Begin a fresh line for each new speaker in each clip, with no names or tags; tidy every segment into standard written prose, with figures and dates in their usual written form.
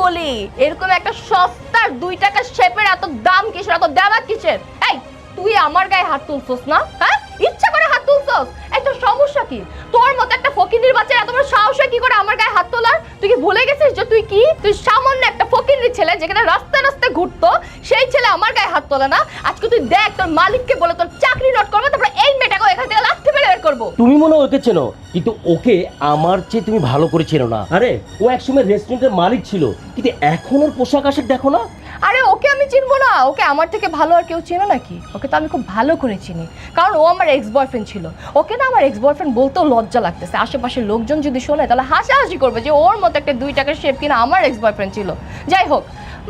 বলি এরকম একটা সস্তার 2 টাকার শেপের এত দাম কিসের, এত দামাক কিসের? এই তুই আমার গায়ে হাত তুলছস না? হ্যাঁ, ইচ্ছা করে হাত তুলছস? একটা সমস্যা কি? তোর মতো একটা ফকিন্নির বাচ্চা এত বড় সাহস হয় কি করে আমার গায়ে হাত তোলার? তুই কি ভুলে গেছিস যে তুই কি? তুই সামান্য একটা ফকিন্নির ছেলে যেখানে রাস্তায় রাস্তায় ঘুরতো, সেই ছেলে আমার গায়ে হাত তোলে না? আজকে তুই দেখ তোর মালিককে বলে তোর চাকরি নট করবে, তারপর এই মেয়েটাকে এখান থেকে লাথি মেরে বের করবো।
তুমি মনে হয় ওকে চেনো, কিন্তু ওকে আমার চেয়ে তুমি ভালো করে চেনো না। আরে ও একসময় রেস্টুরেন্টের মালিক ছিল, কিন্তু এখন ওর পোশাক আশাক দেখো না।
আরে ওকে আমি চিনবো না? ওকে আমার থেকে ভালো আর কেউ চেনো নাকি? ওকে তো আমি খুব ভালো করে চিনি, কারণ ও আমার এক্স বয়ফ্রেন্ড ছিল। ওকে না আমার এক্স বয়ফ্রেন্ড বলতেও লজ্জা লাগতেছে, আশেপাশের লোকজন যদি শোনে তাহলে হাসাহাসি করবে যে ওর মতো একটা 2 টাকার শেপ কিনা আমার এক্স বয়ফ্রেন্ড ছিল। যাই হোক,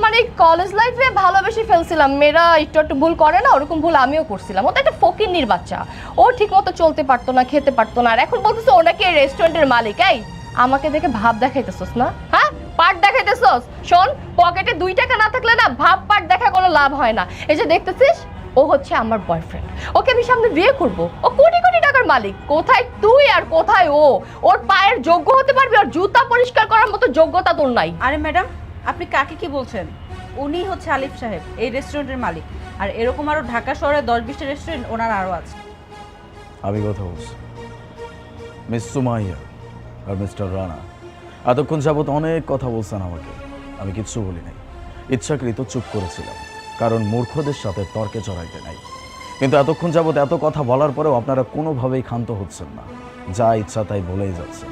মানে কলেজ লাইফে ভালোবেসে ফেলছিলাম, মেয়েরা একটু একটু ভুল করে না, ওরকম ভুল আমিও করছিলাম। ও তো একটা ফকিন্নির বাচ্চা, ও ঠিক মতো চলতে পারতো না, খেতে পারতো না, আর এখন বলতেছে ও নাকি এই রেস্টুরেন্টের মালিক। এই আমাকে দেখে ভাব দেখাইতেছস না? হ্যাঁ, পাট দেখাইতেছস? শোন, পকেটে 2 টাকা না থাকলে না ভাব পাট দেখা কোনো লাভ হয় না। এই যে দেখতেছিস, ও হচ্ছে আমার বয়ফ্রেন্ড, ওকে আমি সামনে বিয়ে করব। ও কোটি কোটি টাকার মালিক, কোথায় তুই আর কোথায় ও? ওর পায়ের যোগ্য হতে পারবি, আর জুতা পরিষ্কার করার মতো যোগ্যতা তোর নাই।
আরে ম্যাডাম, আপনি কাকে কি বলছেন? উনি হচ্ছে আলিফ সাহেব, এই রেস্টুরেন্টের মালিক। আর এরকম আরো ঢাকা শহরে 10-20টা রেস্টুরেন্ট ওনার আরো আছে।
আমি কথা বলছি মিস সুমাইয়া আর মিস্টার রানা এতক্ষণ যাবত অনেক কথা বলছেন আমাকে, আমি কিচ্ছু বলি নাই। ইচ্ছাকৃত চুপ করেছিলাম, কারণ মূর্খদের সাথে তর্কে জড়াইতে নাই। কিন্তু এতক্ষণ যাবত এত কথা বলার পরেও আপনারা কোনোভাবেই ক্ষান্ত হচ্ছেন না, যা ইচ্ছা তাই বলেই যাচ্ছেন।